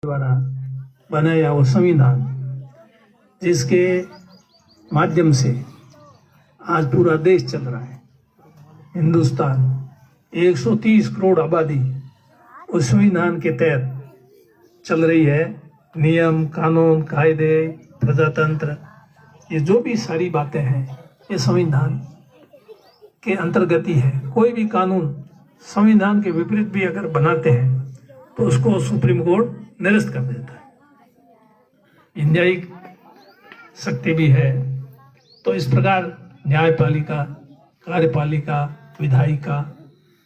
द्वारा बनाया वो संविधान, जिसके माध्यम से आज पूरा देश चल रहा है। हिंदुस्तान 130 करोड़ आबादी उस संविधान के तहत चल रही है। नियम, कानून, कायदे, प्रजातंत्र, ये जो भी सारी बातें हैं ये संविधान के अंतर्गत ही है। कोई भी कानून संविधान के विपरीत भी अगर बनाते हैं तो उसको सुप्रीम कोर्ट निरस्त कर देता है। न्यायिक शक्ति भी है। तो इस प्रकार न्यायपालिका, कार्यपालिका, विधायिका,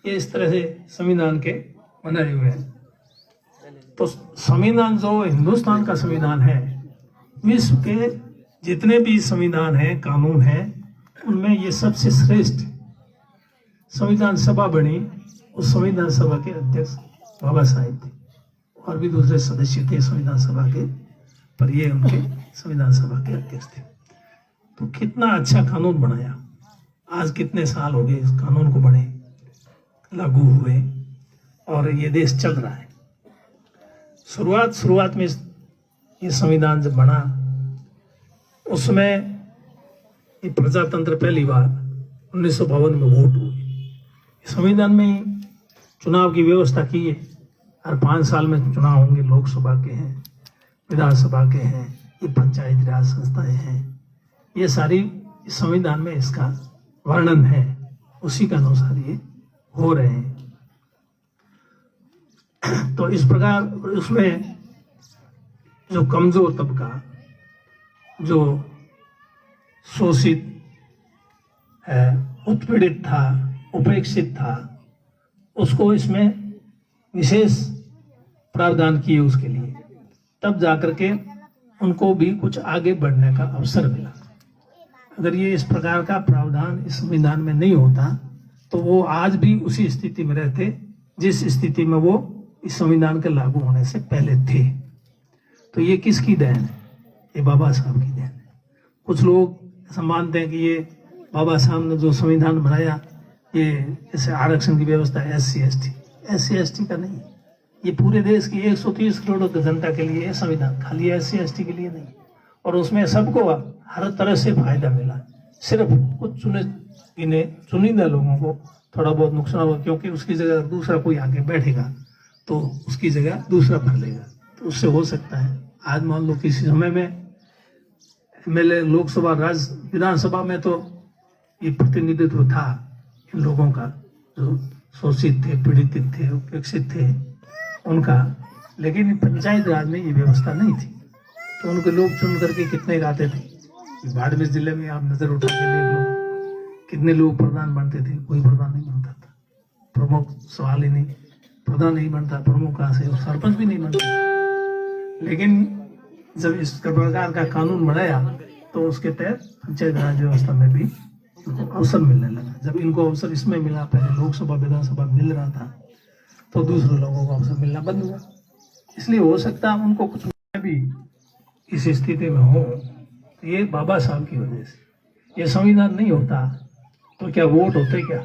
ये इस तरह से संविधान के बनाए हुए हैं। तो संविधान जो हिंदुस्तान का संविधान है, विश्व के जितने भी संविधान हैं, कानून हैं, उनमें ये सबसे श्रेष्ठ संविधान सभा बनी। उस संविधान सभा के अध्यक्ष बाबा साहेब थे और भी दूसरे सदस्य थे संविधान सभा के, पर ये उनके संविधान सभा के अध्यक्ष थे। तो कितना अच्छा कानून बनाया। आज कितने साल हो गए इस कानून को बने, लागू हुए, और ये देश चल रहा है। शुरुआत में ये संविधान जब बना, उसमें ये प्रजातंत्र पहली बार 1952 में वोट हुई। संविधान में चुनाव की व्यवस्था की है। हर 5 साल में चुनाव होंगे। लोकसभा के हैं, विधानसभा के हैं, ये पंचायती राज संस्थाएं हैं, ये सारी संविधान में इसका वर्णन है। उसी के अनुसार ये हो रहे हैं। तो इस प्रकार उसमें जो कमजोर तबका, जो शोषित है, उत्पीड़ित था, उपेक्षित था, उसको इसमें विशेष प्रावधान किए उसके लिए। तब जाकर के उनको भी कुछ आगे बढ़ने का अवसर मिला। अगर ये इस प्रकार का प्रावधान इस संविधान में नहीं होता तो वो आज भी उसी स्थिति में रहते जिस स्थिति में वो इस संविधान के लागू होने से पहले थे। तो ये किसकी देन है? ये बाबा साहब की देन है। कुछ लोग ऐसा मानते हैं कि ये बाबा साहब ने जो संविधान बनाया, ये जैसे आरक्षण की व्यवस्था एससी एसटी का नहीं, ये पूरे देश की 130 करोड़ जनता के लिए संविधान, खाली एससी एसटी के लिए नहीं। और उसमें सबको हर तरह से फायदा मिला। सिर्फ कुछ चुनिंदा लोगों को थोड़ा बहुत नुकसान हुआ, क्योंकि उसकी जगह दूसरा कोई आगे बैठेगा तो उसकी जगह दूसरा भर लेगा, तो उससे हो सकता है। आज मान लो किसी समय में एमएलए, लोकसभा, विधानसभा में तो ये प्रतिनिधित्व था इन लोगों का जो शोषित थे, पीड़ित थे, उपेक्षित थे उनका, लेकिन पंचायत राज में ये व्यवस्था नहीं थी। तो उनके लोग चुन करके कितने गाते थे। बाड़मेर जिले में आप नजर उठा के देख लो, कितने लोग प्रधान बनते थे, कोई प्रधान नहीं बनता था। प्रमुख सवाल ही नहीं, प्रधान नहीं बनता, प्रमुख कहाँ से, सरपंच भी नहीं बनता। लेकिन जब इस प्रकार का कानून बनाया तो उसके तहत पंचायत राज व्यवस्था में भी अवसर मिलने लगा। जब इनको अवसर इसमें मिला, पहले लोकसभा विधानसभा मिल रहा था, तो दूसरे लोगों को अवसर मिलना बंद हुआ। इसलिए हो सकता है उनको कुछ भी इस स्थिति में हो, तो ये बाबा साहब की वजह से। ये संविधान नहीं होता तो क्या वोट होते क्या?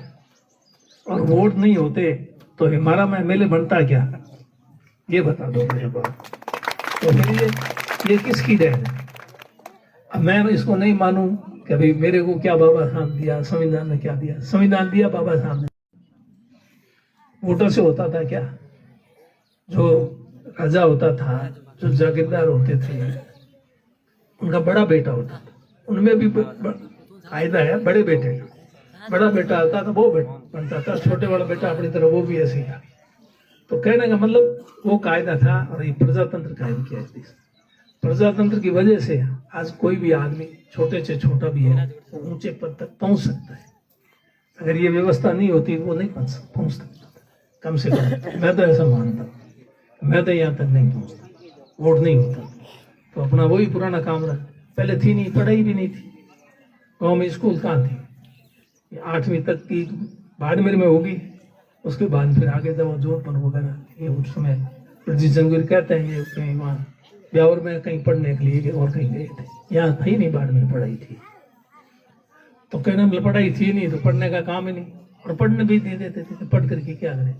और वोट नहीं होते तो हमारा में एमएलए बनता क्या? ये बता दो मुझे बात। तो फिर ये किसकी देन है? अब मैं इसको नहीं मानूं कि भाई मेरे को क्या बाबा साहब दिया, संविधान ने क्या दिया? संविधान दिया बाबा साहब ने। वोटर से होता था क्या? जो राजा होता था, जो जागीरदार होते थे, उनका बड़ा बेटा होता था। उनमें भी कायदा है बड़े बेटे का। बड़ा बेटा आता था वो बनता था, छोटे वाला बेटा अपनी तरह वो भी ऐसे ही था। तो कहने का मतलब वो कायदा था। और ये प्रजातंत्र कायम किया है। प्रजातंत्र की वजह से आज कोई भी आदमी छोटे से छोटा भी है वो ऊंचे पद तक पहुंच सकता है। अगर ये व्यवस्था नहीं होती वो नहीं पहुंच सकता। कम से कम मैं तो ऐसा मानता हूँ। मैं तो यहाँ तक नहीं पहुंचता, वोट नहीं होता तो अपना वही पुराना काम रहा। पहले थी नहीं, पढ़ाई भी नहीं थी। गाँव में स्कूल कहाँ थी? 8वीं तक की बाड़मेर में होगी, उसके बाद फिर आगे जब जोधपुर वगैरह, ये उस समय 25 जनवरी कहते हैं, ये कहीं वहाँ ब्यावर में कहीं पढ़ने के लिए और कहीं गए थे। यहाँ थी नहीं, बाड़मेर पढ़ाई थी। तो कहने में पढ़ाई थी नहीं तो पढ़ने का काम ही नहीं, और पढ़ने भी नहीं देते थे। तो पढ़ करके क्या करें?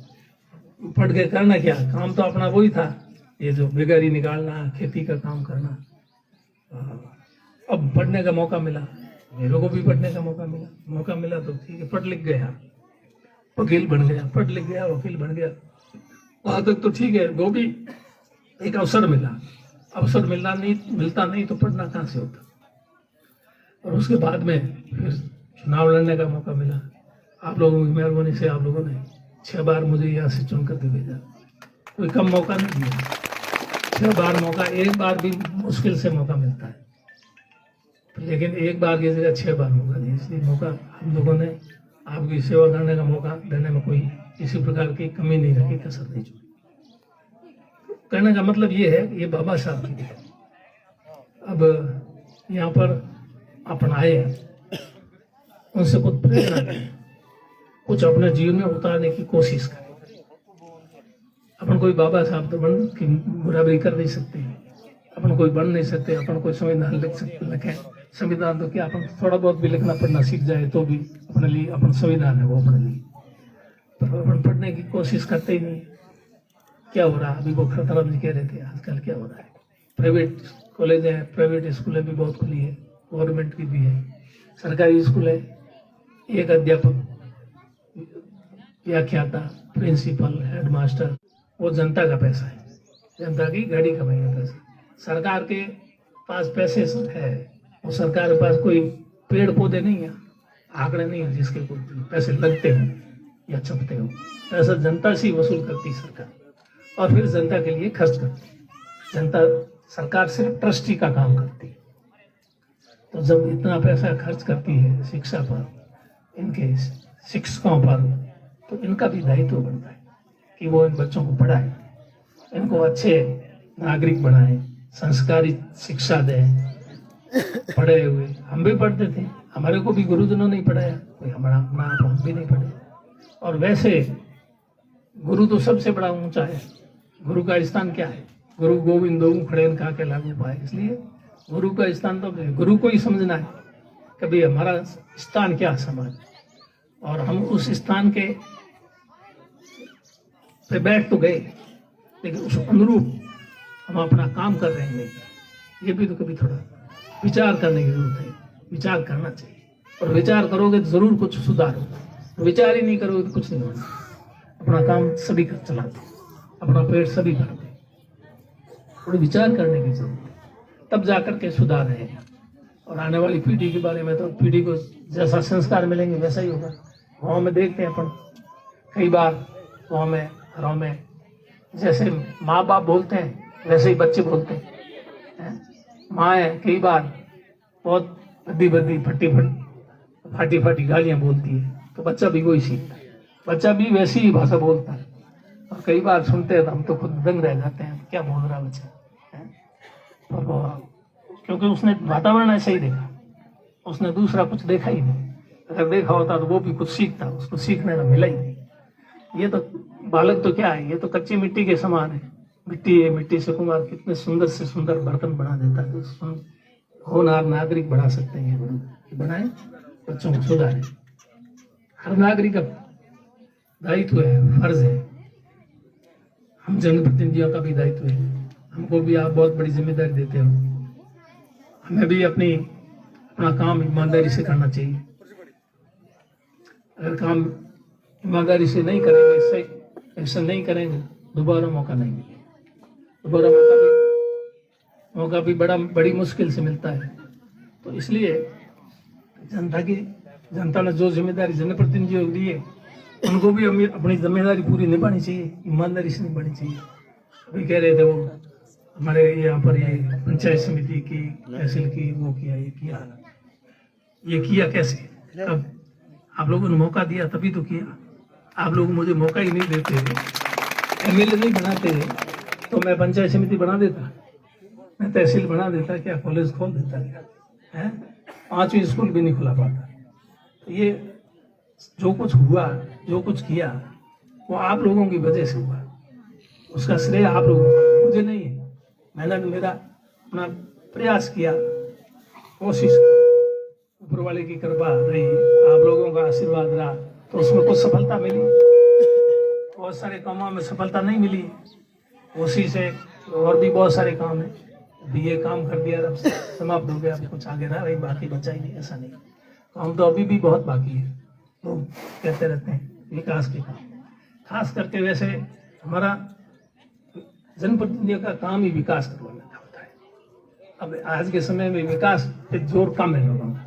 पढ़ के करना क्या? काम तो अपना वही था ये जो बेगारी निकालना, खेती का काम करना। अब पढ़ने का मौका मिला, मेरे को भी पढ़ने का मौका मिला तो ठीक है, पढ़ लिख गया, वकील बन गया, पढ़ लिख गया, वकील बन गया, वहां तक तो ठीक है। वो भी एक अवसर मिला, अवसर मिलता नहीं तो पढ़ना कहाँ से होता। और उसके बाद में फिर चुनाव लड़ने का मौका मिला। आप लोगों की मेहरबानी से आप लोगों ने 6 बार मुझे यहाँ से चुन करके भेजा, कोई कम मौका नहीं दिया। 6 बार मौका, एक बार भी मुश्किल से मौका मिलता है, लेकिन एक बार की जगह 6 बार मौका दिया। इसलिए मौका हम लोगों ने आपकी सेवा करने का मौका देने में कोई किसी प्रकार की कमी नहीं रखी, कसर नहीं छोड़ी। कहने का मतलब ये है, ये बाबा साहब की है। अब यहाँ पर अपन आए, उनसे कुछ प्रेरणा लें, कुछ अपने जीवन में उतारने की कोशिश करें। अपन कोई बाबा साहब तो बन की बराबरी कर नहीं सकते, अपन कोई बन नहीं सकते, अपन कोई संविधान लिखें। संविधान तो क्या, अपन थोड़ा बहुत भी लिखना पढ़ना सीख जाए तो भी अपने लिए अपन संविधान है वो अपने लिए, पर अपन पढ़ने की कोशिश करते ही नहीं। क्या हो रहा है अभी, वो खतरनाक जी कह रहे थे, आजकल क्या हो रहा है, प्राइवेट कॉलेज है, प्राइवेट स्कूलें भी बहुत खुली है, गवर्नमेंट की भी है, सरकारी स्कूल है। एक अध्यापक, व्याख्याता, प्रिंसिपल, हेडमास्टर, वो जनता का पैसा है, जनता की गाड़ी कमाई का पैसा। सरकार के पास पैसे है, और सरकार के पास कोई पेड़ पौधे नहीं है, आंकड़े नहीं है जिसके कोई पैसे लगते हो या छपते हो। पैसा जनता से वसूल करती सरकार, और फिर जनता के लिए खर्च करती। जनता, सरकार सिर्फ ट्रस्टी का काम करती है। तो जब इतना पैसा खर्च करती है शिक्षा पर, इनके शिक्षकों पर, तो इनका भी दायित्व बनता है कि वो इन बच्चों को पढ़ाए, इनको अच्छे नागरिक बनाए, संस्कारी शिक्षा दें। पढ़े हुए हम भी पढ़ते थे, हमारे को भी गुरुजनों ने पढ़ाया, कोई हमारा अपना हम भी नहीं पढ़े। और वैसे गुरु तो सबसे बड़ा ऊंचा है, गुरु का स्थान क्या है, गुरु गोविंद खड़े कहा के लागू पाए। इसलिए गुरु का स्थान तो गुरु को ही समझना है कि भाई हमारा स्थान क्या है समाज, और हम उस स्थान के पे बैठ तो गए, लेकिन उस अनुरूप हम अपना काम कर रहे हैं, ये भी तो कभी थोड़ा विचार करने की जरूरत है। विचार करना चाहिए, और विचार करोगे तो जरूर कुछ सुधार होगा, विचार ही नहीं करोगे तो कुछ नहीं होगा। अपना काम सभी कर चलाते, अपना पेट सभी भरते, थोड़ी विचार करने की जरूरत है, तब जाकर के सुधार है। और आने वाली पीढ़ी के बारे में तो पीढ़ी को जैसा संस्कार मिलेंगे वैसा ही होगा। गाँव में देखते हैं अपन, कई बार गाँव में, घरों में जैसे माँ बाप बोलते हैं वैसे ही बच्चे बोलते हैं। माँ है कई बार बहुत बद्दी फाटी फाटी गालियाँ बोलती है, तो बच्चा भी वही सीखता है, बच्चा भी वैसी ही भाषा बोलता है। और कई बार सुनते हैं तो हम तो खुद दंग रह जाते हैं, क्या बोल रहा बच्चा है? क्योंकि उसने वातावरण ऐसा ही देखा, उसने दूसरा कुछ देखा ही नहीं। अगर देखा होता तो वो भी कुछ सीखता, उसको सीखने को मिला ही नहीं। ये तो बालक तो क्या है, ये तो कच्ची मिट्टी के समान है। मिट्टी है, मिट्टी से कुमार कितने सुंदर से सुंदर बर्तन बना देता है। होनहार नागरिक बना सकते हैं, ये बनाए, बच्चों को सुधारे। हर नागरिक का दायित्व है, फर्ज है। हम जनप्रतिनिधियों का भी दायित्व है, हमको भी आप बहुत बड़ी जिम्मेदारी देते हो, हमें भी अपना काम ईमानदारी से करना चाहिए। अगर काम ईमानदारी से नहीं करेंगे, ऐसा नहीं करेंगे, दोबारा मौका नहीं मिलेगा। दोबारा मौका भी बड़ी मुश्किल से मिलता है। तो इसलिए जनता ने जो जिम्मेदारी जनप्रतिनिधियों को दी है, उनको भी अपनी जिम्मेदारी पूरी निभानी चाहिए, ईमानदारी से निभानी चाहिए। अभी कह रहे थे वो हमारे यहाँ पर, ये पंचायत समिति की, तहसील की, वो किया, ये किया कैसे? अब आप लोगों ने मौका दिया तभी तो किया। आप लोग मुझे मौका ही नहीं देते, एमएलए नहीं बनाते, तो मैं पंचायत समिति बना देता, मैं तहसील बना देता, क्या कॉलेज खोल देता है? 5वीं स्कूल भी नहीं खुला पाता। तो ये जो कुछ हुआ, जो कुछ किया, वो आप लोगों की वजह से हुआ, उसका श्रेय आप लोगों को, मुझे नहीं है। मैंने मेरा अपना प्रयास किया, कोशिश, ऊपर वाले की कृपा रही, आप लोगों का आशीर्वाद रहा, तो उसमें कुछ सफलता मिली। बहुत सारे कामों में सफलता नहीं मिली, कोशिश है, और भी बहुत सारे काम है, अभी ये काम कर दिया अब समाप्त हो गया, अभी कुछ आगे रहा वही बाकी बचा ही नहीं, ऐसा नहीं, काम तो अभी भी बहुत बाकी है। लोग कहते रहते हैं विकास के काम, खास करके वैसे हमारा जनप्रतिनिधियों का काम ही विकास करवाने का होता है। अब आज के समय में विकास पे जोर कम है लोगों का,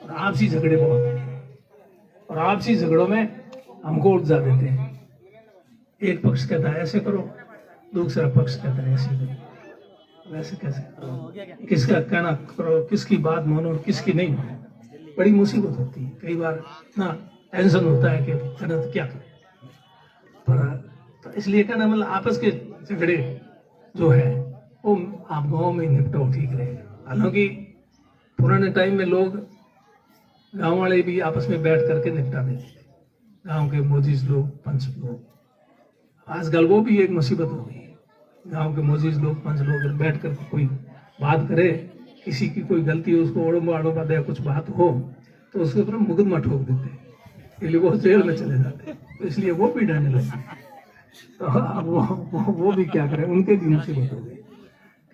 और आपसी झगड़े बहुत हैं, और आपसी झगड़ों में हमको उलझा देते हैं। एक पक्ष कहता है ऐसे करो, दूसरा पक्ष कहता है ऐसे करो, वैसे कैसे करो, किसका कहना करो, किसकी बात मानो, किसकी नहीं मानो, बड़ी मुसीबत होती है। कई बार ना टेंशन होता है कि करना तो क्या करें, पर तो इसलिए कहना मतलब आपस के झगड़े जो है वो आप गाँव में निपटाओ, ठीक रहेगा। हालांकि पुराने टाइम में लोग गांव वाले भी आपस में बैठ करके निपटा देते थे, गांव के मोजीज लोग, पंच लोग। आजकल वो भी एक मुसीबत हो गई है, गांव के मोजीज लोग, पंच लोग बैठ कर कोई बात करे, किसी की कोई गलती हो, उसको ओड़ोबा अड़ोबा दे, कुछ बात हो तो उसके ऊपर मुकदमा ठोक देते हैं, इसलिए वो जेल में चले जाते हैं, तो इसलिए वो भी डरने लगे। तो अब वो भी क्या करें, उनके भी मुसीबत हो गई।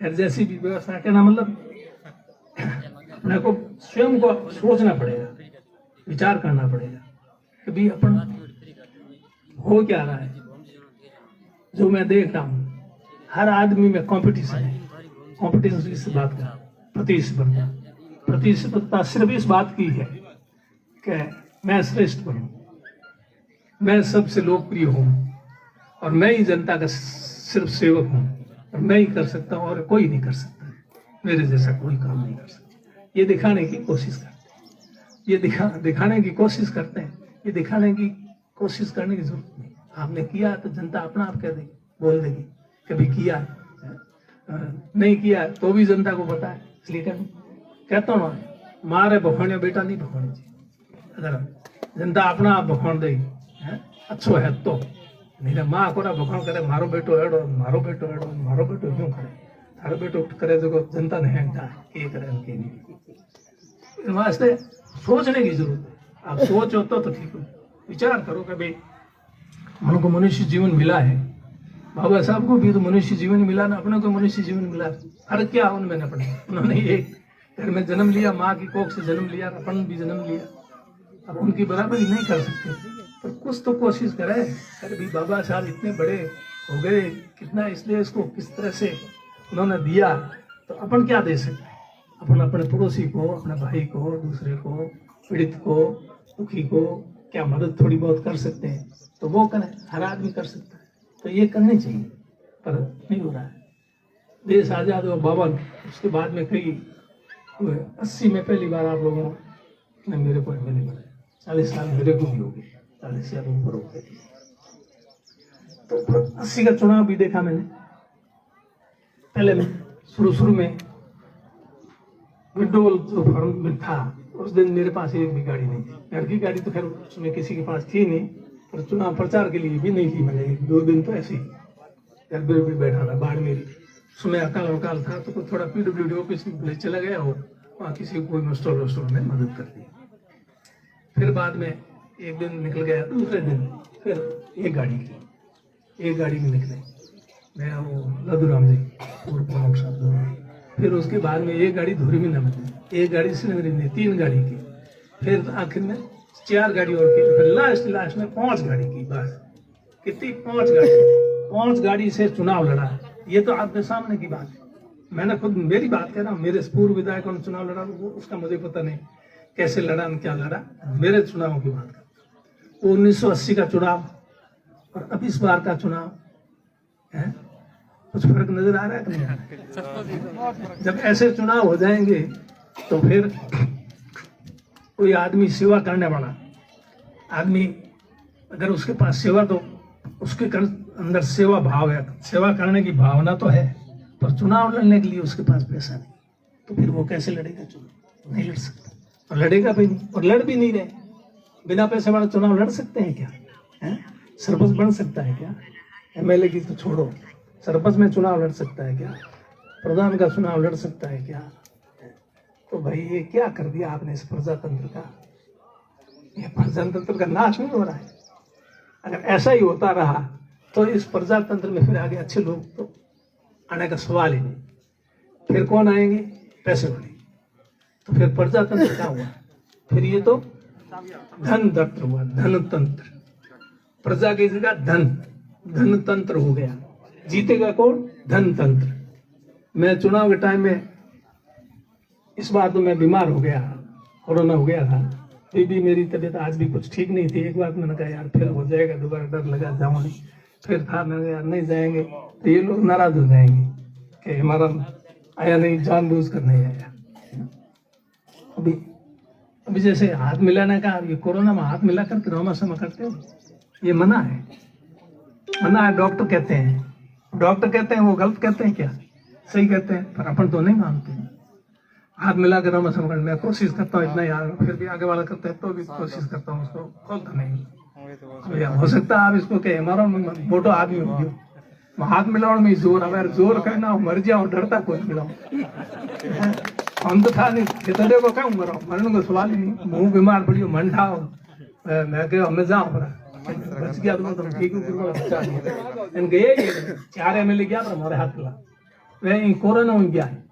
खैर जैसी भी व्यवस्था कहना मतलब अपने को स्वयं को सोचना पड़ेगा, विचार करना पड़ेगा कि भाई अपन हो क्या रहा है। जो मैं देख रहा हूँ हर आदमी में कंपटीशन है, कंपटीशन किस बात का, प्रतिस्पर्धा। प्रतिस्पर्धा सिर्फ इस बात की है कि मैं श्रेष्ठ बनूं, मैं सबसे लोकप्रिय हूं, और मैं ही जनता का सिर्फ सेवक हूं, और मैं ही कर सकता हूं और कोई नहीं कर सकता, मेरे जैसा कोई काम नहीं कर सकता। ये दिखाने की कोशिश करते हैं, ये दिखाने की कोशिश करते हैं, ये दिखाने की कोशिश करने की जरूरत नहीं। आपने किया तो जनता अपना आप कह देगी, बोल देगी कभी किया, नहीं किया तो भी जनता को पता है। इसलिए कहता हूँ मारे भखोने बेटा नहीं भखोने चाहिए। अगर जनता अपना आप भखोन देगी अच्छो है तो, नहीं माँ को भखोन करे मारो बेटो हेड़ो, मारो बेटो हेड़ो, मारो बेटो क्यों करे, थारो बेटो करे जो जनता ने ये करे नहीं। वास्ते सोचने की जरूरत है। आप सोच होता तो ठीक हो, विचार करो कि भाई हमको मनुष्य जीवन मिला है, बाबा साहब को भी तो मनुष्य जीवन मिला ना, अपने को मनुष्य जीवन मिला। फर्क क्या उनमें न पड़े, उन्होंने एक घर में जन्म लिया, माँ की कोख से जन्म लिया, अपन भी जन्म लिया। अब उनकी बराबरी नहीं कर सकते, पर कुछ तो कोशिश करे। अरे भी बाबा साहब इतने बड़े हो गए, कितना इसलिए इसको किस तरह से उन्होंने दिया, तो अपन क्या दे सकते हैं। अपन अपने पड़ोसी को, अपने भाई को, दूसरे को, पीड़ित को, दुखी को क्या मदद थोड़ी बहुत कर सकते हैं, तो वो करें, हर आदमी कर सकता है, तो ये करनी चाहिए, पर नहीं हो रहा है। देश आजाद हुआ 52, उसके बाद में कई 80 में पहली बार आप लोगों ने मेरे को मिले, 40 साल मेरे को भी हो गए, 40 साल ऊपर हो गए। तो 80 का चुनाव भी देखा मैंने। पहले में शुरू में विड्रोल जो फॉर्म में था, उस दिन मेरे पास एक भी गाड़ी नहीं थी। घर की गाड़ी तो खैर उसमें किसी के पास थी नहीं, पर चुनाव प्रचार के लिए भी नहीं थी। मैंने 2 दिन तो ऐसे ही घर पर भी बैठा था, बाढ़ मेरी उसमें अकाल वकाल था, तो थोड़ा PWD ऑफिस में चला गया हो, वहाँ किसी को कोई स्टोर ने मदद कर दी। फिर बाद में एक दिन निकल गया, दूसरे दिन फिर एक गाड़ी में निकले, मैं वो लधुराम जी पूर्व प्रमुख साहब। फिर उसके बाद में एक गाड़ी धूरी में न मिली, एक गाड़ी से नहीं, 3 गाड़ी की, फिर आखिर में 4 गाड़ी और की, फिर लास्ट में 5 गाड़ी की। बस कितनी 5 गाड़ी से चुनाव लड़ा। ये तो आपके सामने की बात है, मैंने खुद मेरी बात कह रहा हूँ। मेरे पूर्व विधायकों ने चुनाव लड़ा, वो उसका मुझे पता नहीं कैसे लड़ा, क्या लड़ा, मेरे चुनाव की बात कर। 1980 का चुनाव और अब इस बार का चुनाव है, कुछ फर्क नजर आ रहा है कि नहीं आ रहा है? जब ऐसे चुनाव हो जाएंगे तो फिर कोई आदमी सेवा करने वाला आदमी, अगर उसके पास सेवा, तो उसके अंदर सेवा भाव है, सेवा करने की भावना तो है, पर चुनाव लड़ने के लिए उसके पास पैसा नहीं, तो फिर वो कैसे लड़ेगा चुनाव? नहीं लड़ सकता, और लड़ेगा भी नहीं, और लड़ भी नहीं रहे। बिना पैसे वाला चुनाव लड़ सकते हैं क्या? सरपंच बन सकता है क्या? MLA की तो छोड़ो, सरपंच में चुनाव लड़ सकता है क्या? प्रधान का चुनाव लड़ सकता है क्या? तो भाई ये क्या कर दिया आपने इस प्रजातंत्र का? ये प्रजातंत्र का नाश नहीं हो रहा है? अगर ऐसा ही होता रहा तो इस प्रजातंत्र में फिर आगे अच्छे लोग तो आने का सवाल ही नहीं। फिर कौन आएंगे? पैसे वाले। तो फिर प्रजातंत्र क्या हुआ? फिर ये तो धन तंत्र हुआ, धनतंत्र। प्रजा की जगह धनतंत्र हो गया। जीतेगा कौन? धनतंत्र। मैं चुनाव के टाइम में इस बार तो मैं बीमार हो गया, कोरोना हो गया था, फिर भी मेरी तबीयत आज भी कुछ ठीक नहीं थी। एक बार मैंने कहा यार फिर हो जाएगा, दोबारा डर लगा जाऊँ नहीं। फिर था मैंने यार नहीं जाएंगे तो ये लोग नाराज हो जाएंगे कि हमारा आया नहीं, जानबूझ कर नहीं आया। अभी जैसे हाथ मिलाने का, ये कोरोना में हाथ मिला करके रोमा समा करते हो, ये मना है, मना है। डॉक्टर कहते हैं वो गलत कहते हैं क्या? सही कहते हैं, पर अपन तो नहीं मानते। हाथ मिला के रोमा समा करने मैं कोशिश करता हूँ इतना यार, फिर भी आगे वाला करते हैं तो भी कोशिश करता हूँ, उसको खोलता नहीं। हो सकता है आप इसको कहे हमारा मोटो आदमी हो गयो, हाथ मिलाओ में जोर, अगर जोर कहना मर जाओ, डरता कोई मिलाओ। हम तो था नहीं, खेतरे को क्या मरो, मरने को सवाल ही नहीं। मुंह बीमार पड़ियो, मन ठाओ, मैं कह हमें जाओ बच गया तो ठीक है। गए 4 MLA गया पर हमारे हाथ मिला, वह कोरोना हो गया है।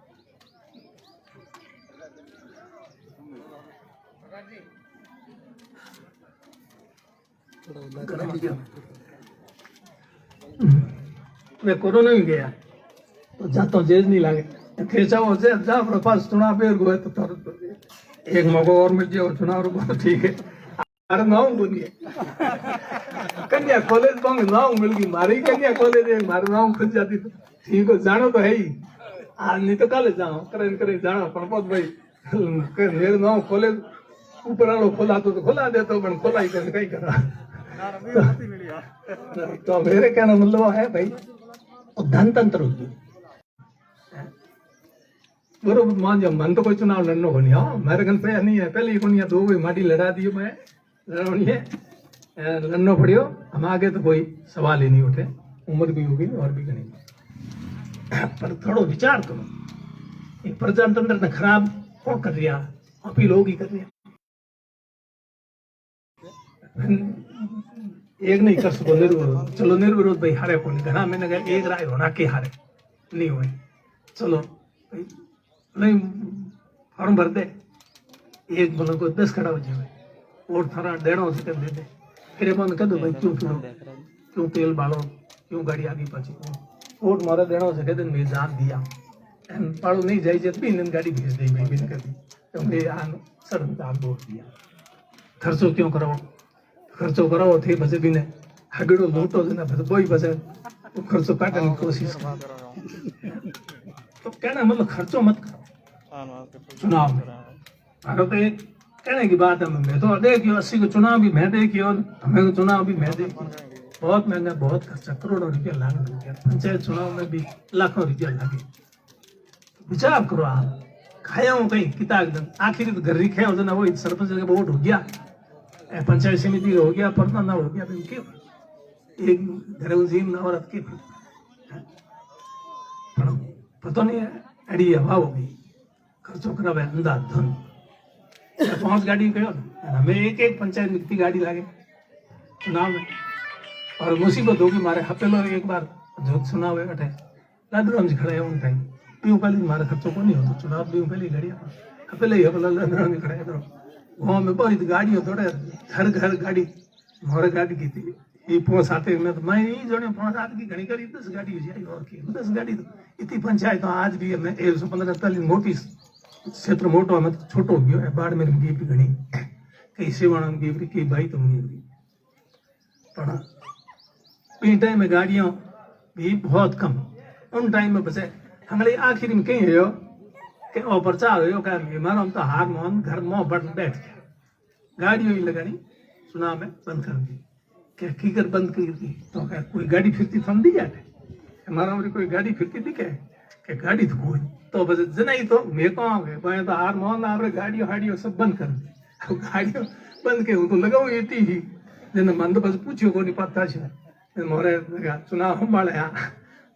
मैं कोरोना भी गया तो जाता हूँ, जेज नहीं लागे खेचा हो से जा पास चुनाव पे गए तो एक मौका और मिल जाए चुनाव रुको ठीक है। अरे नाव बोलिए कन्या कॉलेज पाऊंगे, नाव मिल गई मारी कन्या कॉलेज, मारे नाव खुद जाती तो ठीक हो, जानो तो है ही, आज नहीं तो कल जाओ करे जानो पण बहुत भाई मेरे नाव कॉलेज ऊपर वालों खोला तो खोला दे तो पण खोला ही कहीं करा। तो मेरे कहना मतलब है भाई धनतंत्र होती बरोबर। मान जाओ मन तो कोई चुनाव लड़ना हो नहीं, हाँ मेरे घर पे नहीं है, पहले ही कोई 2 माटी लड़ा दियो, मैं लड़नी है लड़ना पड़ियो, हम आगे तो कोई सवाल ही नहीं उठे, उम्र भी होगी और भी नहीं। पर थोड़ा विचार करो, एक प्रजातंत्र ने खराब कौन कर रहा, अपील होगी कर रहा, एक नहीं कर सको निर्विरोध। चलो निर्विरोध भाई हारे को नहीं, घना मैंने कहा एक राय होना के हारे नहीं हुए, चलो भाई नहीं फॉर्म भर दे, एक बोलो को 10 खड़ा हो जाए, वोट थारा देना हो सके दे दे, फिर बंद कर दो भाई क्यों फिरो, क्यों तेल बालो, क्यों गाड़ी आगे पाछी, वोट मारा देना हो सके तो मैं जान दिया पाड़ो नहीं जाए जब भी इन गाड़ी भेज दी भाई बिन कर दी तो मैं आन सर आप वोट दिया। खर्चो क्यों कराओ, खर्चो कराओ थे बचे भी ने हगड़ो लूटो देना फिर कोई बचे तो खर्चो काटने की कोशिश तो कहना मतलब खर्चो मत करो चुनाव में। भारत तो एक कहने की बात है, मैं तो देखियो 80 को चुनाव भी मैं देखियो, हमें को चुनाव भी मैं देखियो, बहुत महंगा, बहुत खर्चा, करोड़ों रुपया लागत हो गया, पंचायत चुनाव में भी लाखों रुपया लगे। विचार करो आप, खाया हूँ कहीं किताब आखिर तो घर रिखे हो जाना, वो सरपंच का वोट हो गया, पंचायत समिति हो गया, प्रधान हो गया, क्यों एक घर जीम ना औरत के पता नहीं है अड़ी हवा हो गई, खर्चो करावे अंदाज धन 5 गाड़ी कहो हमें एक पंचायत में कितनी गाड़ी लागे चुनाव में, और मुसीबत होगी मारे हपेलो एक बार जो चुनाव है अठे लादराम जी खड़े उन टाइम पीऊ पहले मारे खर्चो को नहीं होता, चुनाव पीऊ पहले गाड़ी हपेले ही हपेला लादराम जी खड़े तो गाँव में बहुत गाड़ियों थोड़े घर घर गाड़ी मोरे गाड़ी की थी ये 5-7 में तो मैं ही जोड़े 5-7 की घड़ी करी 10 गाड़ी हो जाए और की 10 गाड़ी तो इतनी पंचायत तो आज भी मैं 115 मोटी क्षेत्र मोटो में छोटो हो गयो बाढ़ में भी घड़ी कई सेवाणा में गेवरी कई भाई तो गेवरी पर टाइम में गाड़ियों भी बहुत कम उन टाइम में बचे हमारे आखिर में कहीं हो कि ओ प्रचार हो क्या बीमार हम तो हार मोहन घर मुँह बढ़ बैठ गया गाड़ियों ही लगानी चुनाव में बंद कर दी क्या कीकर बंद कर दी तो क्या कोई गाड़ी फिरती थम दी जाते हमारा कोई गाड़ी फिरती दिखे कि गाड़ी तो कोई तो बस जना ही तो मैं कहाँ गए तो हार मोहन आपरे गाड़ियों हाड़ियों सब बंद कर दी गाड़ियों बंद के हूँ तो लगाऊ ये ही जन मन तो बस पूछियो को नहीं पता है मोरे चुनाव हम बाले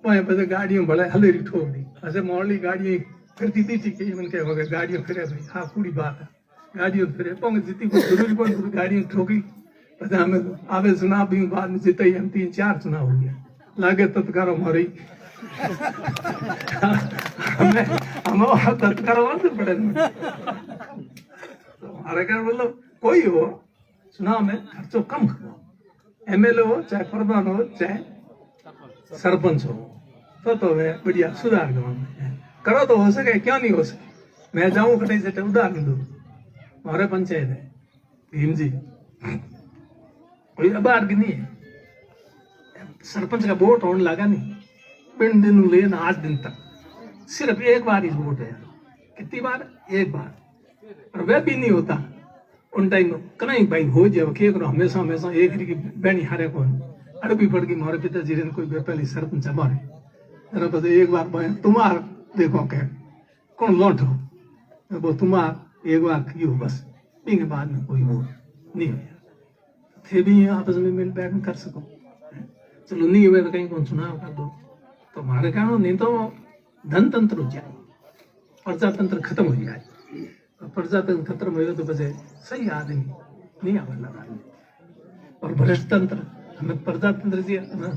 वहीं बस गाड़ियों बड़े हलेरी ठोक दी ऐसे मोरली गाड़ियाँ फिरती थी ठीक है मन के गाड़ियों फिरे भाई हाँ पूरी बात है गाड़ियों फिरे पोंगे जितनी कोई जरूरी कौन गाड़ियों ठोकी बस हमें आवे चुनाव भी बाद में जीते ही हम 3-4 चुनाव हो गया लागे तत्कारो हमारी हमें दर्द करवाना पड़ेगा। तो हमारे क्या मतलब कोई हो चुनाव में खर्चो कम करो, एमएलए हो चाहे प्रधान हो चाहे सरपंच हो, तो वे बढ़िया सुधार करो तो हो सके, क्यों नहीं हो सके। मैं जाऊं कहीं से उदाहरण दू, हमारे पंचायत है भीम जी, कोई अबार की नहीं है, सरपंच का वोट होने लगा नहीं, पिंड दिन लेन 8 दिन तक सिर्फ एक बार ही वोट है। कितनी बार? एक बार। और वह भी नहीं होता उन टाइम कहीं भाई हो जाए के करो, हमेशा हमेशा एक की बहनी हारे कौन अड़बी पड़ गई। मारे पिताजी ने कोई पहले सरपंच मारे जरा तो एक बार तुम्हार देखो के कौन लौटो वो तुम्हार एक बार क्यों बस, इसके बाद में कोई वो नहीं हो, थे भी आपस में मिल बैठ कर सको। चलो नहीं हुए तो कहीं कौन चुनाव कर दो, तो हमारे कारण नहीं तो धन तंत्र हो जाए, प्रजातंत्र खत्म हो जाए। प्रजातंत्र खत्म हो तो बचे सही आदमी नहीं आवे लगा, और भ्रष्ट तंत्र हमें प्रजातंत्र दिया ना,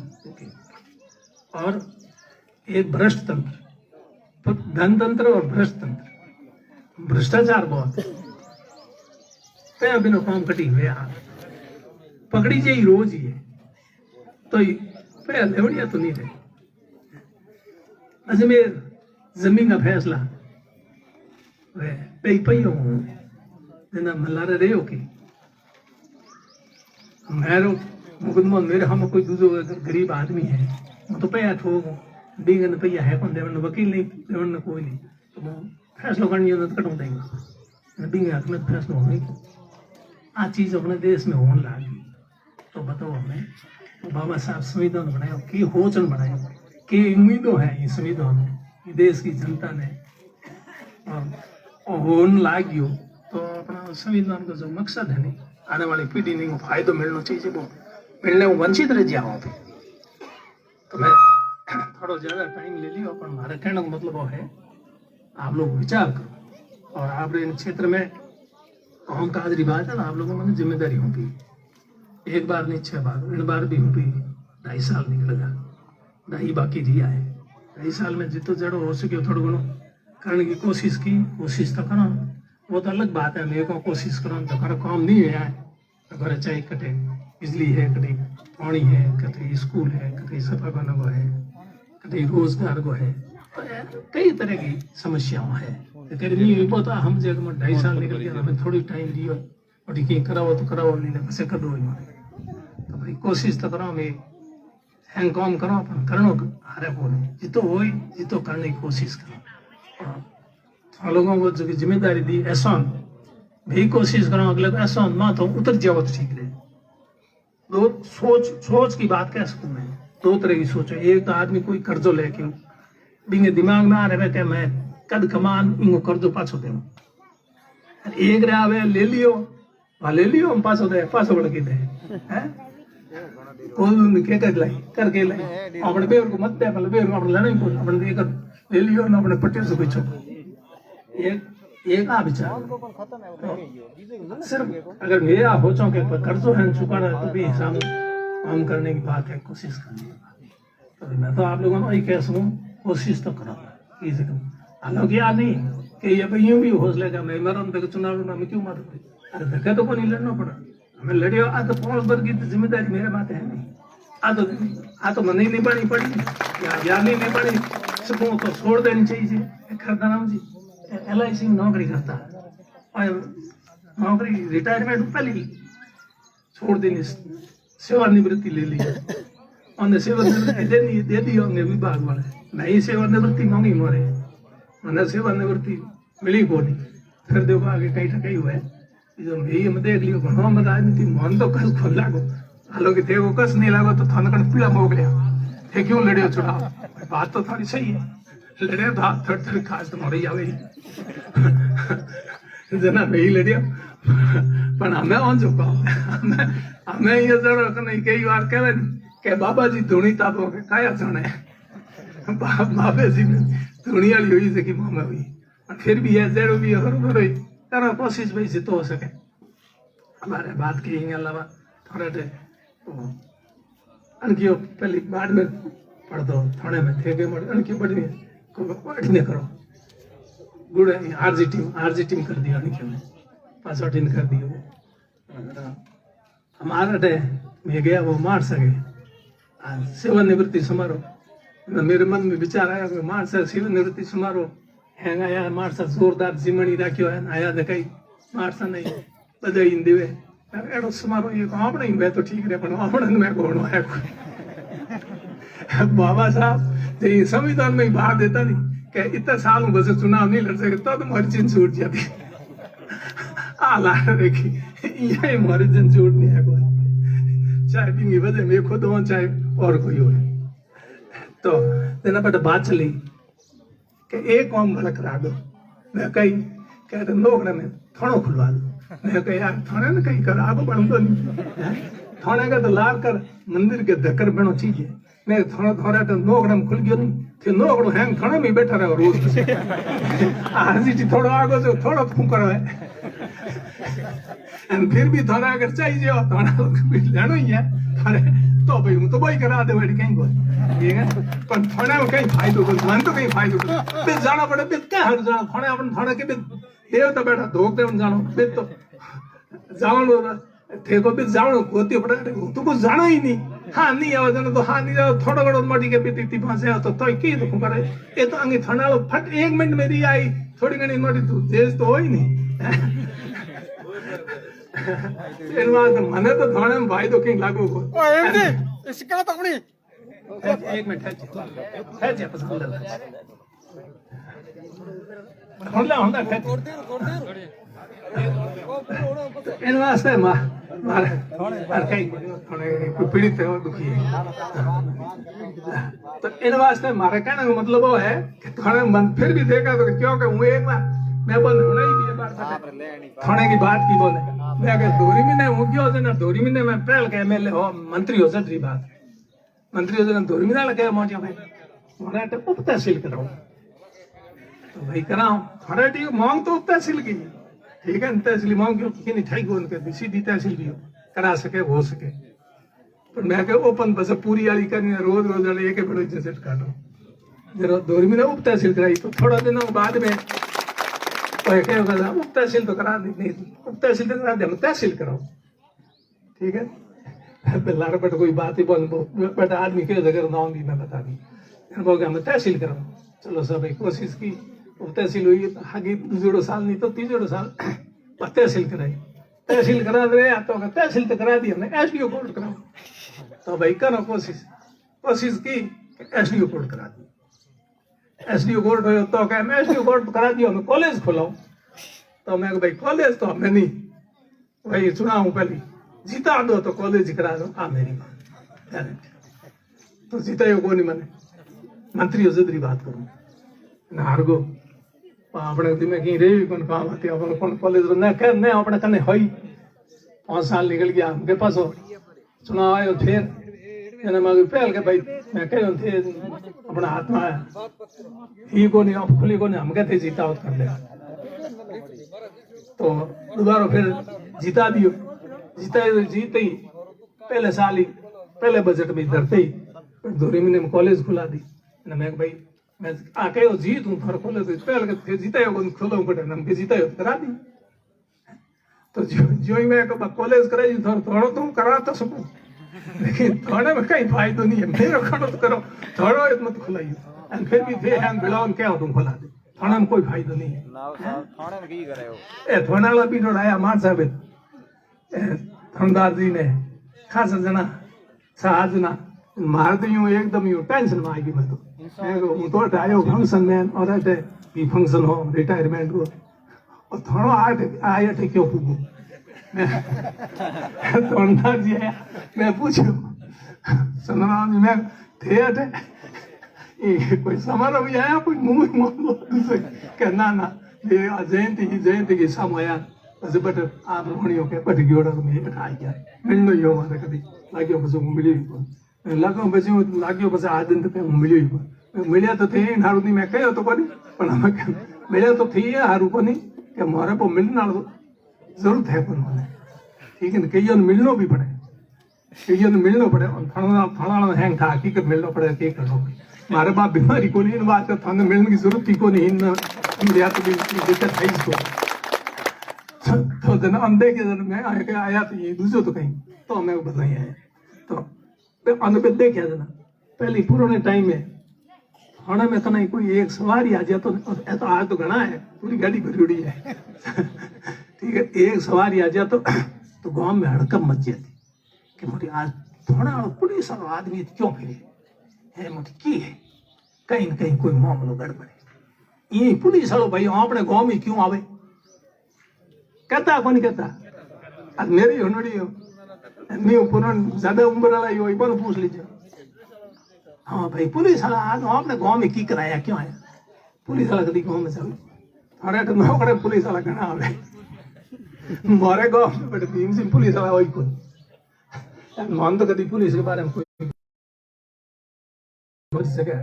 और एक भ्रष्ट तंत्र, धन तंत्र और भ्रष्ट तंत्र, भ्रष्टाचार बहुत पे बिना काम कटी हुए पकड़ी जाए रोज ही है, तो पे लेवड़िया तो नहीं रहे। अजमेर जमीन का फैसला पे पइयो जना मल्लारे रहे हो कि मेरो मुकदमा मेरे हम कोई दूसरो गरीब आदमी है वो तो पैया ठोक बीगन पैया है कौन देवन वकील नहीं देवन कोई नहीं, तो फैसला करनी तो कटो देंगे बींगे हाथ में फैसला होने की आ चीज अपने देश में होने लगी। तो बताओ हमें बाबा साहब संविधान बनाया की होचन बनाया की उम्मीदों है ये संविधान ये देश की जनता ने और होने लागियो, तो अपना संविधान का जो मकसद है नहीं आने वाली पीढ़ी ने फायदा मिलना चाहिए, वो मिलने को वंचित रह जाओ। तो मैं थोड़ा ज्यादा टाइम ले लियो, पर हमारा कहने का मतलब वो है आप लोग विचार करो, और आप इन क्षेत्र में कौन का बात है ना, आप लोगों में जिम्मेदारी होगी। एक बार नहीं 6 बार, इन बार भी होगी, 2.5 साल निकल गया, 2.5 बाकी दिया है। 2.5 साल में जितो जड़ो हो सके थोड़ा घणो करने की कोशिश की, कोशिश तो करो, वो तो अलग बात है। मेरे को कोशिश करो तो करो, काम नहीं है तो घर चाहे कटे बिजली है, कटे पानी है, कटे स्कूल है, कटे सफा बना हुआ है, कटे रोजगार को है, तो कई तरह की समस्याओं है। नहीं पता हम जगह में 2.5 साल निकल गया, हमें थोड़ी टाइम दियो और कहीं कराओ तो कराओ, नहीं ना कैसे कर दो। तो भाई कोशिश तो करो, मैं हैंग काम करो, अपन करनो हारे बोले जितो हो जितो करने की कोशिश करो। और लोगों को जो जिम्मेदारी दी एहसान भी कोशिश करो, अगले को एहसान मां तो उतर जाओ तो ठीक रहे। दो सोच की बात कह सकूं मैं, 2 तरह की सोचो। एक तो आदमी कोई कर्जो लेके बिंगे दिमाग में आ रहे कि मैं कद कमान इनको कर्जो पाछो दे, एक रहा वे ले लियो हम पाछो दे पाछो बढ़ के दे हैं कोई के कर लाई करके लाई अपने बेर को मत दे, पहले बेर को अपने लेना ही अपने देकर ले लियो ना, अपने पट्टे से पूछो। एक आ विचार तो सिर्फ अगर मेरा हो चौके पर कर्जो है चुकाना तो भी हिसाब काम करने की बात है, कोशिश करने की बात। तो मैं तो आप लोगों को यही कह सकूं, कोशिश तो करो। हालांकि याद नहीं कि ये भाई यूं भी हौसले का मैं मरण तक चुनाव लड़ना मैं क्यों मारू, अरे धक्का तो को नहीं लड़ना पड़ा हमें लड़ियो। आ तो 5 वर्ग की जिम्मेदारी मेरे माथे है नहीं, आ तो मनी नहीं बनी पड़ी या नहीं बनी सकूं तो छोड़ देनी चाहिए। खरदाराम जी LIC में नौकरी करता और नौकरी रिटायरमेंट पहले छोड़ देनी, सेवानिवृत्ति ले ली, उन्हें सेवानिवृत्ति दे दी होंगे विभाग वाले, नहीं सेवानिवृत्ति मांगी मोरे मैंने सेवानिवृत्ति मिली को नहीं। फिर देखो आगे कहीं टकई हुआ है जो यही हम देख लियो घणो मत आदमी मन तो कस खोल लागो, हालांकि थे वो कस नहीं लागो तो थाना कण पीड़ा मोग लिया थे क्यों लड़ियो चुनाव। बात तो थोड़ी सही है, लड़े तो हाथ थोड़ी खास तो मोड़ी आवे जना नहीं लड़ियो पर हमें ऑन चुका हमें ये जरूर नहीं कई बार कहे के बाबा जी धुनी तापो के काया जाने बाबे जी धुनी वाली हुई से कि मामा हुई, फिर भी है जेरो भी हर भरोई करो कोशिश भाई जितो हो सके। हमारे बात के अलावा थोड़े अनकियो पहली बाद में पढ़ दो थाने में थे के अणकी बढ़ी अठने करो गुड़ आरजी टीम कर दिया अणकी में पास अठीन कर दियो हमारा डे मैं गया वो मार सके सेवानिवृत्ति समारोह मेरे मन में विचार आया कि मार सर सेवानिवृत्ति समारोह हैंगा यार मार सर जोरदार जिमणी राख्यो है आया दे कई मार सर नहीं बधाई देवे एड़ो समारोह ये आपने ही मैं तो ठीक रहे पण आपने मैं कोण आया बाबा साहब ते संविधान में बाहर देता नहीं कि इतना साल में बस चुनाव नहीं लड़ सकते तो मर्जी छूट जाती आ ला देखी ये मर्जी छूट नहीं है कोई चाहे भी वजह मैं खुद हूँ चाहे और कोई हो तो तेना बट बात चली कि एक काम भला करा दो मैं कही कहते नौकरा में थानो खुलवा दो मैं कही यार थाने ने कहीं करा दो बन तो नहीं थाने का तो लाल कर मंदिर के धक्कर बनो चीज है मैं थोड़ा थोड़ा तो नौकरा में खुल गयो नहीं फिर नौकरो हैंग थाने में बैठा रहो रोज आज थोड़ा आगो से थोड़ा फूकर है फिर भी थोड़ा अगर चाहिए थोड़ा लेना ही है थाने तो भाई हूँ तो भाई करा दे बैठ कहीं कोई ठीक है पर थाने में कहीं फायदो को मन तो कहीं फायदो को जाना पड़े क्या हर जाना थाने अपन थाने के देवता बैठा धोख दे जानो तो जानो थे को भी जानो गोती पड़े तो कुछ जानो ही नहीं हाँ नहीं आवाज तो हाँ नहीं जाओ थोड़ा बड़ा मटी के पीती थी फंसे तो की तो करे ये तो अंगे थाना लो फट 1 मिनट मेरी आई थोड़ी घनी मटी तू तेज तो हो ही नहीं मने तो थाने में भाई तो कहीं लागू को ओ एमडी सिक्का तो अपनी 1 मिनट है जे पसंद है होंदा इन वास्ते मार कई पीड़ित है और दुखी है तो इन वास्ते मारे कहने का मतलब वो है कि थाने मन फिर भी देखा तो क्यों कि हूँ एक बार मैं बंद होना ही नहीं बार थाने की बात की बोले मैं अगर दोरी में नहीं हूँ क्यों ना दोरी में मैं पहल के एमएलए हो मंत्री हो सकती बात मंत्री हो दोरी में लगे मौजा भाई हमारा उप तहसील कराओ तो भाई कराओ हमारा ठीक मांग तो उप तहसील की ठीक है तहसील मांग क्यों कि नहीं ठाई को उनके सीधी तहसील भी करा सके हो सके पर मैं कह ओपन बस पूरी वाली करनी रोज रोज वाले एक बड़ो जैसे काटो जरा दोरी में उप तहसील कराई तो थोड़ा दिनों बाद में उप तहसील तो करा दी नहीं उप तहसील तो करा दे तहसील कराओ ठीक है लार बट कोई बात ही बोल बट आदमी के जगह ना होंगी मैं बता दी हमें तहसील कराओ चलो सब कोशिश की तहसील हुई आगे 2 साल नहीं तो 3 साल तहसील कराई तहसील करा दे तो तहसील तो करा दी हमने एसडीओ कोर्ट कराओ तो भाई करो कोशिश की एसडीओ कोर्ट करा दी एसडीओ कोर्ट हो तो क्या मैं एसडीओ कोर्ट करा दिया हमें कॉलेज खोलाओ तो मैं भाई कॉलेज तो हमें नहीं भाई चुनाव पहले जीता दो तो कॉलेज करा दो मेरी बात तो जीता को नहीं मैंने मंत्री हो जदरी बात करूँ ना हार गो अपने दिमाग कहीं रही कौन काम आती अपन कौन कॉलेज न कर न अपने कने होई 5 साल निकल गया हमके पास हो चुनाव आयो फिर मैंने मगर पहल के भाई मैं कह थे अपना हाथ में आया ही को नहीं आप खुली को नहीं हम कहते जीता हो कर ले तो दोबारा फिर जीता दियो जीते ही पहले साल ही पहले बजट में धरते ही दूरी में कॉलेज खुला दी मैं भाई मैं आके जीत हूँ थोड़ा खोले तो पहले फिर जीता है खोलो पड़े नमके जीता है करा दी तो जो ही मैं कॉलेज कराई थोड़ा तुम करा तो सकूं लेकिन थोड़े में कहीं फायदा नहीं है मेरे खड़ो तो करो थोड़ा मत खुलाइए फिर भी थे हैं बिलावन क्या हो तुम खुला दे थोड़ा में कोई फायदा नहीं है थाने में की करे हो ए थोड़ा वाला भी आया मार साहब थानेदार जी ने खासा जना साजना मार दी हूँ एकदम यूँ टेंशन में आएगी मैं तो आयो फंक्शन में और भी फंक्शन हो रिटायरमेंट हो और थोड़ा आया थे क्यों पूछू मैं जी आया मैं पूछू सनराम जी मैं थे अटे कोई समारोह भी आया कोई मुंह मान लो क्या ना ये जयंती की समय बस बट आप रोहणियों के बट गियोड़ा तो मैं बैठा गया मिलनो ही हो मारे कभी लाग्यो बस मिली लगो बच्चे लाग्यो बस आज दिन तक मिलियो मिलिया तो थे हारू नहीं मैं कहो तो कोनी पण हमें मिलिया तो थी हारू कोनी कि मारे को मिलना जरूरत है पर मैंने ठीक है कई मिलनो भी पड़े ये मिलना पड़े फलाना फलाना हैंग था हकीकत मिलना पड़े के करो मारे बाप बीमारी को नहीं इन बात का थाने मिलने की जरूरत ही को नहीं इन इंडिया तो भी दिक्कत है इसको तो जन अंधे के जन में आया तो ये दूसरे तो कहीं तो हमें को बताइए आया तो अंधे पे देखा जना पहले पुराने टाइम में खाना में तो नहीं कोई एक सवारी आ जाए तो आज तो घना है पूरी गाड़ी भरी उड़ी है ठीक है एक सवारी आ जाए तो गांव में हड़कम मच जाती कि मोटी आज थोड़ा पुलिस वाला आदमी क्यों फिरे है मोटी की है कहीं न कहीं कोई मामलो गड़बड़ है ये पुलिस वालों भाई अपने गांव में क्यों आवे कहता कौन कहता आज मेरी हुनड़ी हो नहीं पुरान ज्यादा उम्र वाला यो इबन पूछ लीजिए हाँ भाई पुलिस वाला आज अपने गांव में की कराया क्यों आया पुलिस वाला कभी गांव में चल अरे तो नौकरे पुलिस वाला घना आवे मारे गांव में बड़े भीम सिंह पुलिस वाला वही कोई मान तो कभी पुलिस के बारे में कोई बच सके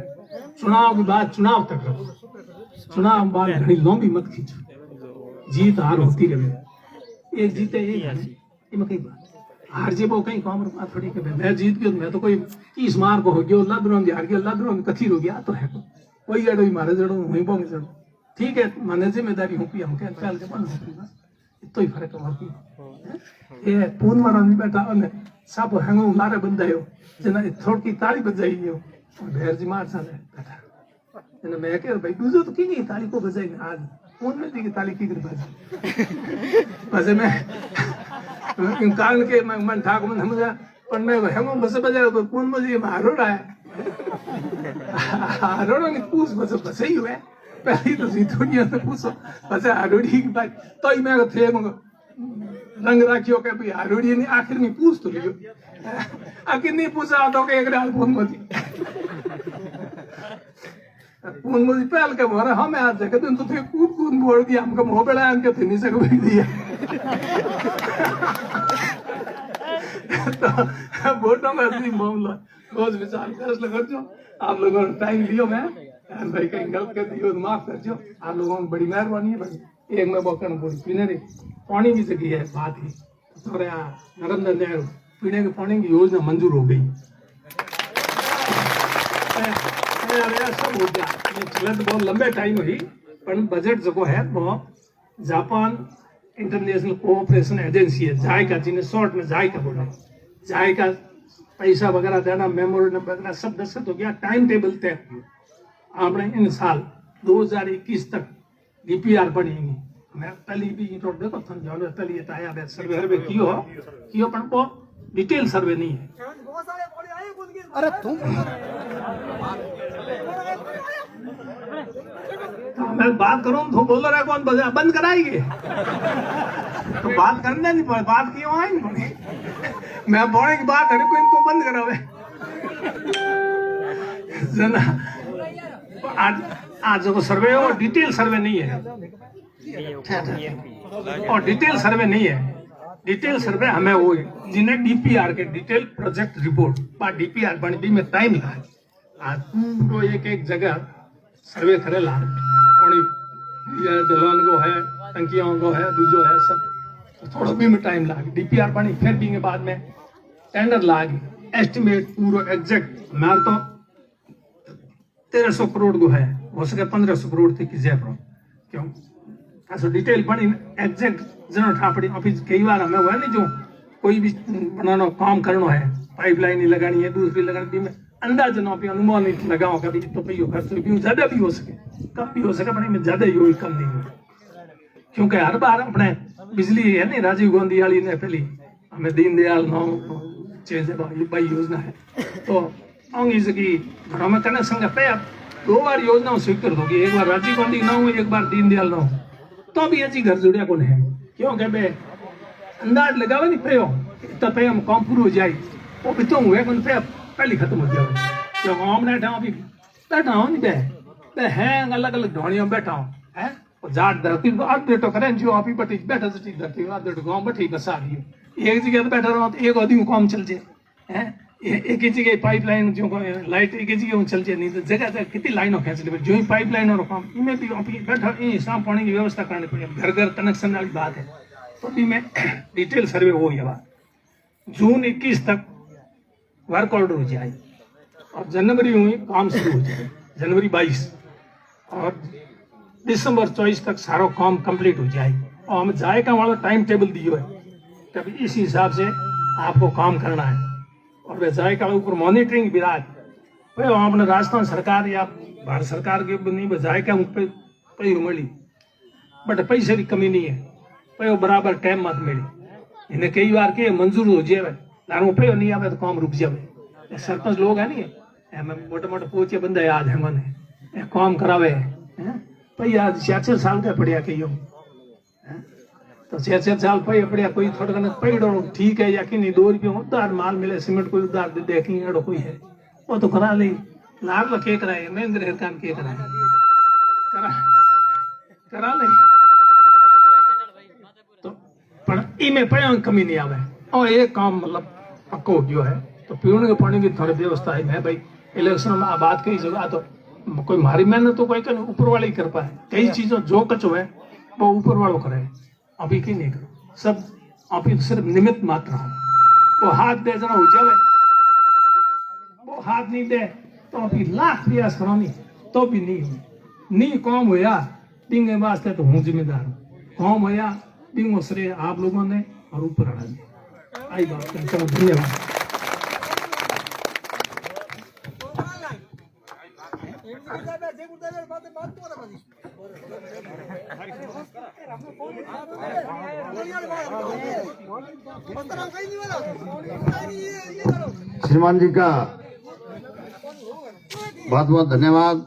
चुनाव की बात चुनाव तक रखो चुनाव बात घनी लंबी मत खींचो जीत हार होती रहे एक जीते एक हार ये कई बात हार जे वो कहीं काम रुपा थोड़ी के मैं जीत गयो मैं तो कोई 30 मार को हो गयो लदरों हार गयो लदरों कथी हो गया तो है कोई जड़ो ही मारे जड़ो वहीं पोंगे जड़ो ठीक है माने जिम्मेदारी हूं पी हम के चल के बंद हो बस इतो ही फर्क है बाकी ये पून मारा नहीं बैठा ने सब हंगो मारे बंदायो जना थोड़ी ताली बजाई गयो भेर जी मार सा बैठा जना मैं के भाई दूसरो तो की ताली को बजाई आज पून में दी ताली की कर बज बस मैं इन कारण के मन ठाकुर मन समझा पर मैं हंगो बस बजा तो पून में जी मारोड़ा है हारोड़ा ने पूछ बस बस ही हुआ पहले तो जीतोनिया ने पूछो बस हारोड़ी की बात तो ही मैं थे मगर रंग राखियो के भाई हारोड़ी ने आखिर में पूछ तो लियो आखिर नहीं पूछा तो के एक डाल फोन मती फोन मती पहल के बोला हम आज जगह तो थे कूद कूद बोल दिया हमको मुंह पे लान के नहीं सक बैठ दिया तो वोटों में असली मामला रोज विचार फैसला कर जो आप लोगों ने टाइम लियो मैं भाई कहीं गलत कर दियो तो माफ कर जो आप लोगों की बड़ी मेहरबानी है भाई एक मैं बोलकर बोली पीने रे पानी की जगह है बात ही तो नरेंद्र नेहरू पीने के पानी की योजना मंजूर हो गई सब हो गया ये चलत बहुत लंबे टाइम हुई पर बजट जो है वो जापान इंटरनेशनल कोऑपरेशन एजेंसी है जायका जिन्हें शॉर्ट में जायका बोला जायका पैसा वगैरह देना मेमोरेंडम वगैरह सब दस्तखत हो गया टाइम टेबल तय आपने इन साल 2021 तक डीपीआर बनेंगी मैं पहले भी तो देखो थन जाओ पहले ये आया बे सर्वे कियो पण को डिटेल सर्वे नहीं है अरे तुम तो मैं बात करूं तो बोल रहा है कौन बंद कराएंगे तो बात करने नहीं पड़े बात क्यों आई नहीं मैं बोलने की बात है कोई इनको बंद करावे जना आज जो सर्वे हो डिटेल सर्वे नहीं है और डिटेल सर्वे नहीं है डिटेल सर्वे हमें वो जिन्हें डीपीआर के डिटेल प्रोजेक्ट रिपोर्ट पर डीपीआर बनने में टाइम लगा आज पूरा एक जगह सर्वे करे ला दलान को है टंकियों को है दूजो है सब तो थोड़ा भी में टाइम लागे डीपीआर बनी फिर भी के बाद में टेंडर लागे एस्टिमेट पूरा एग्जैक्ट मार तो 1300 करोड़ को है हो सके 1500 करोड़ थी कि जयपुर क्यों ऐसा डिटेल बनी एग्जैक्ट जना ठापड़ी ऑफिस कई बार हमें हुआ नहीं जो कोई भी बनाना काम करना है पाइपलाइन लगानी है दूसरी लगानी में अंदाज ना पे अनुमान नहीं लगाओ कभी तो पे खर्च भी ज्यादा भी हो सके कम भी हो सके पर में ज्यादा ही कम नहीं हो क्योंकि हर बार अपने बिजली है नहीं राजीव गांधी वाली ने पहली हमें दीनदयाल नौ चेंज भाई योजना है तो आऊंगी सकी घरों में कनेक्शन का पे 2 बार योजना स्वीकृत होगी एक बार राजीव गांधी ना हो एक बार दीनदयाल ना हो तो भी अच्छी घर जुड़िया कौन है क्योंकि मैं अंदाज लगावे नहीं पे इतना पे हम काम पूरा हो जाए वो भी तो हुए कौन पे पहले खत्म हो जाए क्यों हम बैठा अभी बैठा हूँ नहीं बे है अलग अलग ढोनियों बैठा हूँ है जाट धरती आध बेटो करें जो आप ही बटी बैठा से ठीक धरती आध बेटो गाँव बैठी बसा रही एक जगह तो बैठा रहो तो एक आदमी काम चल जाए है एक ही जगह पाइपलाइन जो लाइट एक ही जगह चल जाए नहीं तो जगह जगह कितनी लाइनों खींच ले जो ही पाइपलाइन और काम इनमें भी अभी बैठा साफ पानी की व्यवस्था करनी पड़ेगी घर घर कनेक्शन वाली बात है तो भी मैं डिटेल सर्वे हो गया बात जून 21 तक वर्क ऑर्डर हो जाए और जनवरी में काम शुरू हो जाए, जनवरी 22 और दिसंबर 24 तक सारा काम कंप्लीट हो जाए। और हम जायका वाला टाइम टेबल दियो है तभी इस हिसाब से आपको काम करना है। और वे जायका ऊपर मॉनिटरिंग भी राज भाई आपने राजस्थान सरकार या भारत सरकार के नहीं जायका पे मिली बट पैसे की कमी नहीं है, पे बराबर टाइम मत मिली। इन्हें कई बार के मंजूर हो जाए लारू पे नहीं आवे तो काम रुक जावे। सरपंच लोग है नहीं मोटे मोटे पोचे बंदा याद है मने काम करावे भैया 4 साल का पढ़िया कही तो 4 साल पढ़िया कोई थोड़ा घना पढ़ो ठीक है या कि नहीं 2 रुपये उधार माल मिले सीमेंट कोई उधार दे दे कि एड़ो कोई है वो तो करा ली लाभ के कराए महेंद्र हिरकान के कराए करा ले तो पर इमें पे कमी नहीं आवे। और एक काम मतलब पक्को हो गयो है तो पीने के पानी की थोड़ी व्यवस्था है। मैं भाई इलेक्शन में बात कही जगह तो कोई मारी मेहनत तो कोई ऊपर वाले ही कर पाए, कई चीजों जो कच है वो ऊपर वालों करे, अभी की नहीं करो सब अभी सिर्फ निमित्त मात्र हो। वो हाथ दे जरा हो जावे, वो हाथ नहीं दे तो अभी लाख प्रयास करानी तो भी नहीं काम होया दिंगे वास्ते तो हूँ जिम्मेदार हूँ, काम होया दिंगो श्रेय आप लोगों ने और ऊपर अड़ा दिया। आई बात चलो धन्यवाद। श्रीमान जी का बहुत बहुत धन्यवाद।